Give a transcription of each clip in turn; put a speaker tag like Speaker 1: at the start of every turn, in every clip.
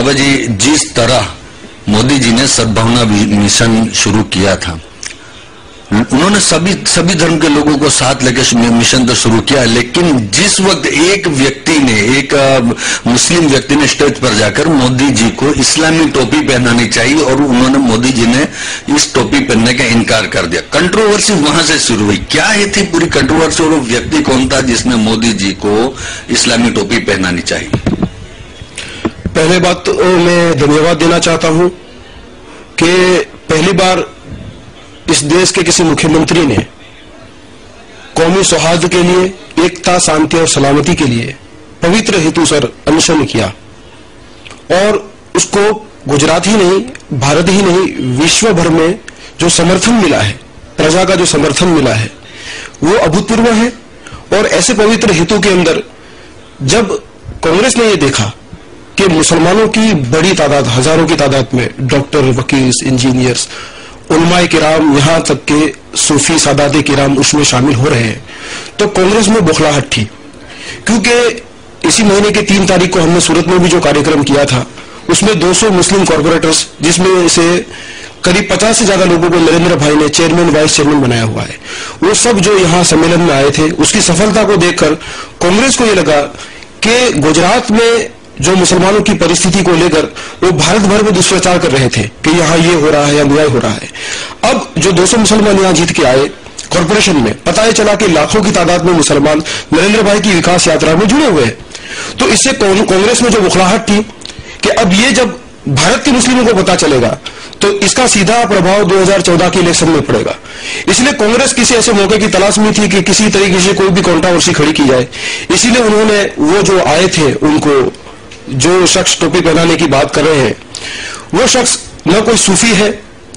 Speaker 1: अब जी जिस तरह मोदी जी ने सद्भावना मिशन शुरू किया था, उन्होंने सभी धर्म के लोगों को साथ लेकर मिशन तो शुरू किया, लेकिन जिस वक्त एक व्यक्ति ने, एक मुस्लिम व्यक्ति ने स्टेज पर जाकर मोदी जी को इस्लामी टोपी पहनानी चाहिए और उन्होंने मोदी जी ने इस टोपी पहनने का इनकार कर दिया, कंट्रोवर्सी वहां से शुरू हुई। क्या ये थी पूरी कंट्रोवर्सी और वो व्यक्ति कौन था जिसने मोदी जी को इस्लामी टोपी पहनानी चाहिए?
Speaker 2: पहले बात तो मैं धन्यवाद देना चाहता हूं कि पहली बार इस देश के किसी मुख्यमंत्री ने कौमी सौहार्द के लिए, एकता, शांति और सलामती के लिए पवित्र हेतु सर अनशन किया और उसको गुजरात ही नहीं, भारत ही नहीं, विश्व भर में जो समर्थन मिला है, प्रजा का जो समर्थन मिला है वो अभूतपूर्व है। और ऐसे पवित्र हेतु के अंदर जब कांग्रेस ने ये देखा कि मुसलमानों की बड़ी तादाद, हजारों की तादाद में डॉक्टर, वकील, इंजीनियर्स, उलमाए किराम, यहां तक के सूफी सादाते किराम उसमें शामिल हो रहे हैं, तो कांग्रेस में बौखलाहट थी। क्योंकि इसी महीने की 3 तारीख को हमने सूरत में भी जो कार्यक्रम किया था उसमें 200 मुस्लिम कॉर्पोरेटर्स, जिसमें से करीब 50 से ज्यादा लोगों को नरेंद्र भाई ने चेयरमैन, वाइस चेयरमैन बनाया हुआ है, वो सब जो यहाँ सम्मेलन में आए थे, उसकी सफलता को देखकर कांग्रेस को यह लगा कि गुजरात में जो मुसलमानों की परिस्थिति को लेकर वो भारत भर में दुष्प्रचार कर रहे थे कि यहाँ ये हो रहा है, अन्याय हो रहा है। अब जो 200 मुसलमान यहाँ जीत के आए कॉर्पोरेशन में, पता ही चला कि लाखों की तादाद में मुसलमान नरेंद्र भाई की विकास यात्रा में जुड़े हुए हैं। तो इससे कांग्रेस में जो बुखलाहट थी कि अब ये जब भारत के मुस्लिमों को पता चलेगा तो इसका सीधा प्रभाव 2014 के इलेक्शन में पड़ेगा। इसलिए कांग्रेस किसी ऐसे मौके की तलाश में थी कि किसी तरीके से कोई भी कंट्रोवर्सी खड़ी की जाए। इसीलिए उन्होंने वो जो आए थे, उनको जो शख्स टोपी पहनाने की बात कर रहे हैं, वो शख्स न कोई सूफी है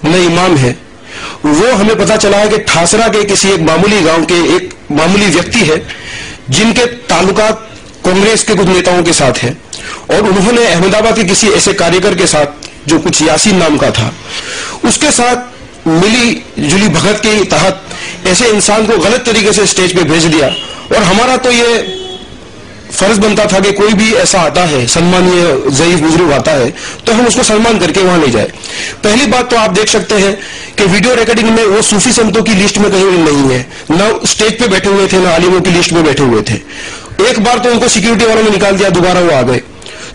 Speaker 2: न इमाम है, वो हमें पता चला है कि ठासरा के किसी एक मामूली गांव के एक मामूली व्यक्ति है जिनके ताल्लुकात कांग्रेस के कुछ नेताओं के साथ है और उन्होंने अहमदाबाद के किसी ऐसे कार्यकर के साथ जो कुछ यासीन नाम का था, उसके साथ मिली जुली भगत के तहत ऐसे इंसान को गलत तरीके से स्टेज पे भेज दिया। और हमारा तो ये फर्ज बनता था कि कोई भी ऐसा आता है, सम्मानीय ज़ईफ बुजुर्ग आता है, तो हम उसको सम्मान करके वहां ले जाए। पहली बात तो आप देख सकते हैं कि वीडियो रिकॉर्डिंग में वो सूफी संतों की लिस्ट में कहीं नहीं है, न स्टेज पे बैठे हुए थे, न आलिमों की लिस्ट में बैठे हुए थे। एक बार तो उनको सिक्योरिटी वालों ने निकाल दिया, दोबारा वो आ गए।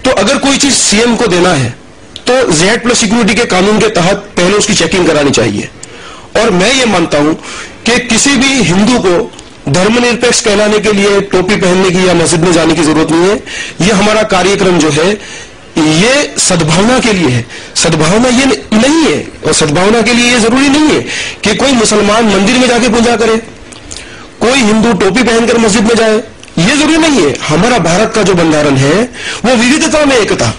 Speaker 2: तो अगर कोई चीज सीएम को देना है तो Z+ सिक्योरिटी के कानून के तहत पहले उसकी चेकिंग करानी चाहिए। और मैं ये मानता हूं कि किसी भी हिंदू को धर्मनिरपेक्ष कहलाने के लिए टोपी पहनने की या मस्जिद में जाने की जरूरत नहीं है। ये हमारा कार्यक्रम जो है ये सद्भावना के लिए है, सद्भावना ये नहीं है। और सद्भावना के लिए ये जरूरी नहीं है कि कोई मुसलमान मंदिर में जाके पूजा करे, कोई हिंदू टोपी पहनकर मस्जिद में जाए, ये जरूरी नहीं है। हमारा भारत का जो बंधारण है वो विविधता में एकता,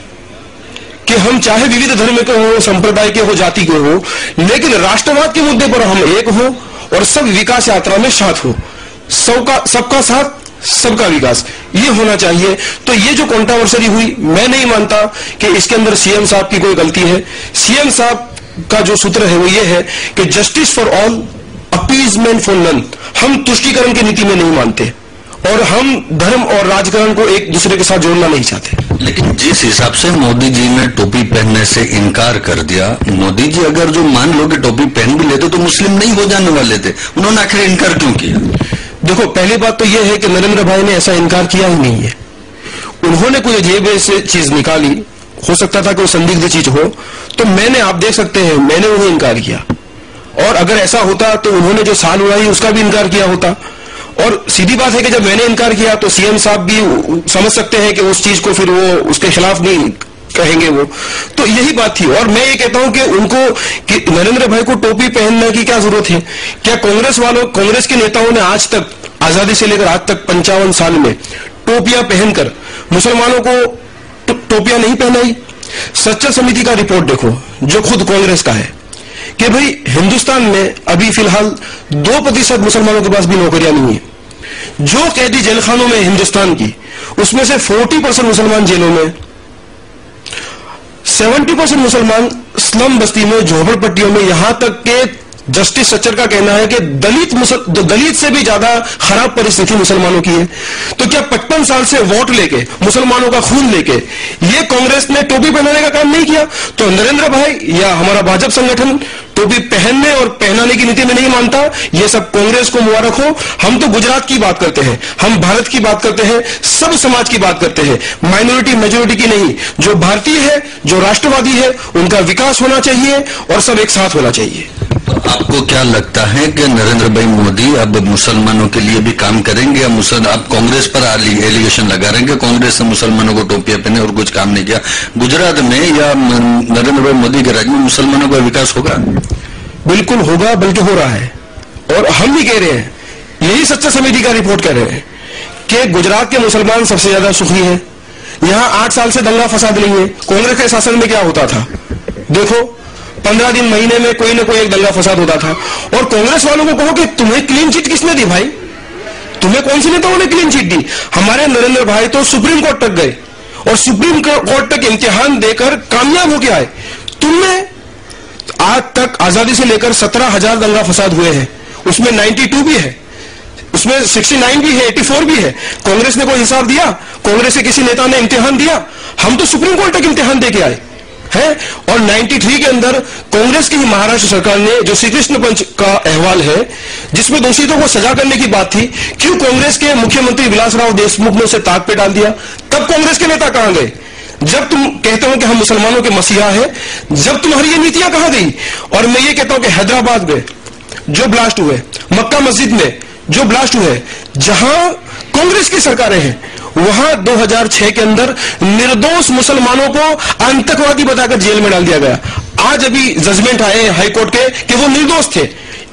Speaker 2: कि हम चाहे विविध धर्म के हो, संप्रदाय के हो, जाति के हो, लेकिन राष्ट्रवाद के मुद्दे पर हम एक हो और सब विकास यात्रा में साथ हो। सबका साथ सबका विकास, ये होना चाहिए। तो ये जो कंट्रोवर्सी हुई, मैं नहीं मानता कि इसके अंदर सीएम साहब की कोई गलती है। सीएम साहब का जो सूत्र है वो ये है कि justice for all, appeasement for none. हम तुष्टीकरण की नीति में नहीं मानते और हम धर्म और राजकारण को एक दूसरे के साथ जोड़ना नहीं चाहते।
Speaker 1: लेकिन जिस हिसाब से मोदी जी ने टोपी पहनने से इनकार कर दिया, मोदी जी अगर जो मान लो कि टोपी पहन भी लेते तो मुस्लिम नहीं हो जाने वाले थे, उन्होंने आखिर इनकार क्यों किया?
Speaker 2: देखो, पहली बात तो यह है कि नरेंद्र भाई ने ऐसा इनकार किया ही नहीं है। उन्होंने कोई अजीब से चीज निकाली, हो सकता था कि वो संदिग्ध चीज हो, तो मैंने, आप देख सकते हैं, मैंने उन्हें इनकार किया। और अगर ऐसा होता तो उन्होंने जो साल उड़ाई उसका भी इनकार किया होता। और सीधी बात है कि जब मैंने इनकार किया तो सीएम साहब भी समझ सकते हैं कि उस चीज को फिर वो उसके खिलाफ नहीं कहेंगे वो। तो यही बात थी। और मैं ये कहता हूं कि उनको, कि नरेंद्र भाई को टोपी पहनने की क्या जरूरत है? क्या कांग्रेस के नेताओं ने आज तक, आजादी से लेकर आज तक 55 साल में टोपियां पहनकर मुसलमानों को टोपियां नहीं पहनाई? सच्चर समिति का रिपोर्ट देखो, जो खुद कांग्रेस का है, कि भाई हिंदुस्तान में अभी फिलहाल 2% मुसलमानों के पास भी नौकरियां नहीं है। जो कैदी जेलखानों में हिंदुस्तान की, उसमें से 40% मुसलमान जेलों में, 70% मुसलमान स्लम बस्ती में, झोपड़पट्टियों में, यहां तक के जस्टिस सच्चर का कहना है कि दलित से भी ज्यादा खराब परिस्थिति मुसलमानों की है। तो क्या 55 साल से वोट लेके, मुसलमानों का खून लेके ये कांग्रेस ने टोपी पहनाने का काम नहीं किया? तो नरेंद्र भाई या हमारा भाजपा संगठन टोपी पहनने और पहनाने की नीति में नहीं मानता। ये सब कांग्रेस को मुबारक हो। हम तो गुजरात की बात करते हैं, हम भारत की बात करते हैं, सब समाज की बात करते हैं, माइनॉरिटी मेजोरिटी की नहीं। जो भारतीय है, जो राष्ट्रवादी है, उनका विकास होना चाहिए और सब एक साथ होना चाहिए।
Speaker 1: आपको क्या लगता है कि नरेंद्र भाई मोदी अब मुसलमानों के लिए भी काम करेंगे या आप कांग्रेस पर एलिगेशन लगा रहे हैं कि कांग्रेस ने मुसलमानों को टोपियां पहने और कुछ काम नहीं किया? गुजरात में या नरेंद्र भाई मोदी के राज्य में मुसलमानों का विकास होगा?
Speaker 2: बिल्कुल होगा, बल्कि हो रहा है। और हम भी कह रहे हैं, यही सच्चा समिति का रिपोर्ट कह रहे हैं कि गुजरात के मुसलमान सबसे ज्यादा सुखी हैं। यहां 8 साल से दंगा फसाद नहीं है। कांग्रेस के शासन में क्या होता था? देखो, 15 दिन महीने में कोई ना कोई एक दंगा फसाद होता था। और कांग्रेस वालों को कहो कि तुम्हें क्लीन चिट किसने दी भाई? तुम्हें कौन सी नेताओं ने क्लीन चिट दी? हमारे नरेंद्र भाई तो सुप्रीम कोर्ट तक गए और सुप्रीम कोर्ट तक इम्तिहान देकर कामयाब होकर आए। तुमने आज तक आजादी से लेकर 17,000 दंगा फसाद हुए हैं, उसमें 92 भी है, उसमें 69 भी है, 84 भी है। कांग्रेस ने कोई हिसाब दिया? कांग्रेस के किसी नेता ने इम्तिहान दिया? हम तो सुप्रीम कोर्ट तक इम्तिहान देके आए है। और 93 के अंदर कांग्रेस की ही महाराष्ट्र सरकार ने जो श्री कृष्ण पंच का अहवाल है, जिसमें दोषियों को सजा करने की बात थी, क्यों कांग्रेस के मुख्यमंत्री विलासराव देशमुख ने उसे ताक पे डाल दिया? तब कांग्रेस के नेता कहां गए? जब तुम कहते हो कि हम मुसलमानों के मसीहा है, जब तुम्हारी ये नीतियां कहां गई? और मैं ये कहता हूं कि हैदराबाद में जो ब्लास्ट हुए, मक्का मस्जिद में जो ब्लास्ट हुए, जहां कांग्रेस की सरकारें हैं, वहां 2006 के अंदर निर्दोष मुसलमानों को आतंकवादी बताकर जेल में डाल दिया गया। आज अभी जजमेंट आए हाईकोर्ट के कि वो निर्दोष थे।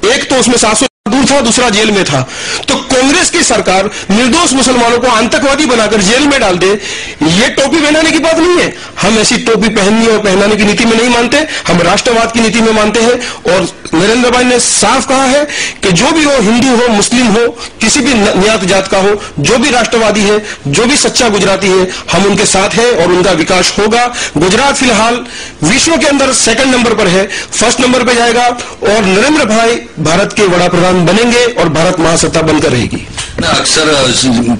Speaker 2: एक तो उसमें 700 दूर था, दूसरा जेल में था। तो कांग्रेस की सरकार निर्दोष मुसलमानों को आतंकवादी बनाकर जेल में डाल दे, ये टोपी पहनाने की बात नहीं है। हम ऐसी टोपी पहनने और पहनाने की नीति में नहीं मानते, हम राष्ट्रवाद की नीति में मानते हैं। और नरेंद्र भाई ने साफ कहा है कि जो भी हो, हिंदू हो, मुस्लिम हो, किसी भी नियात जात का हो, जो भी राष्ट्रवादी है, जो भी सच्चा गुजराती है, हम उनके साथ हैं और उनका विकास होगा। गुजरात फिलहाल विश्व के अंदर 2nd नंबर पर है, 1st नंबर पर जाएगा और नरेंद्र भाई भारत के वड़ा प्रधान बनेंगे और भारत महासत्ता बनकर रहेगी।
Speaker 1: अक्सर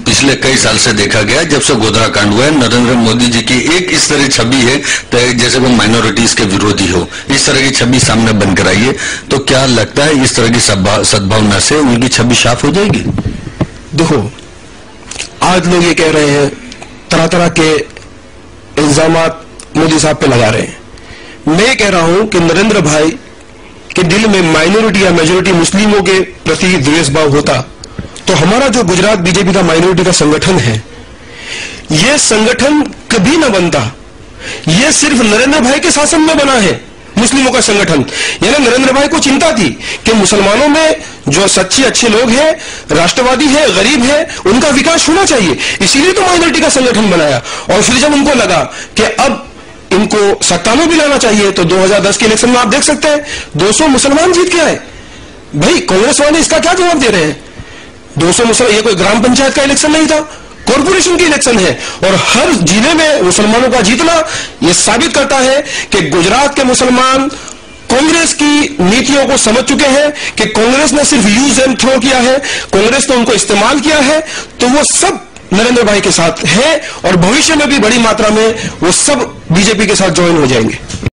Speaker 1: पिछले कई साल से देखा गया, जब से गोधरा कांड हुआ है, नरेंद्र मोदी जी की एक इस तरह छवि है जैसे वो माइनॉरिटीज के विरोधी हो। इस तरह की छवि सामने बनकर आई है। तो क्या लगता है इस तरह की सद्भावना से उनकी छवि साफ हो जाएगी?
Speaker 2: देखो, आज लोग ये कह रहे हैं, तरह तरह के इल्जामात मोदी साहब पे लगा रहे हैं। मैं कह रहा हूं कि नरेंद्र भाई के दिल में माइनॉरिटी या मेजोरिटी मुस्लिमों के प्रति द्वेष भाव होता तो हमारा जो गुजरात बीजेपी का माइनॉरिटी का संगठन है, यह संगठन कभी न बनता। यह सिर्फ नरेंद्र भाई के शासन में बना है मुस्लिमों का संगठन। यानी नरेंद्र भाई को चिंता थी कि मुसलमानों में जो सच्चे अच्छे लोग हैं, राष्ट्रवादी है, गरीब है, उनका विकास होना चाहिए, इसीलिए तो माइनॉरिटी का संगठन बनाया। और फिर जब उनको लगा कि अब इनको सत्ता में भी लाना चाहिए, तो 2010 के इलेक्शन में आप देख सकते हैं 200 मुसलमान जीत के आए। भाई कांग्रेस वाले इसका क्या जवाब दे रहे हैं? 200 मुसलमान, ये कोई ग्राम पंचायत का इलेक्शन नहीं था, कॉर्पोरेशन की इलेक्शन है। और हर जिले में मुसलमानों का जीतना यह साबित करता है कि गुजरात के मुसलमान कांग्रेस की नीतियों को समझ चुके हैं कि कांग्रेस ने सिर्फ यूज एंड थ्रो किया है, कांग्रेस ने उनको इस्तेमाल किया है। तो वो सब नरेंद्र भाई के साथ है और भविष्य में भी बड़ी मात्रा में वो सब बीजेपी के साथ ज्वाइन हो जाएंगे।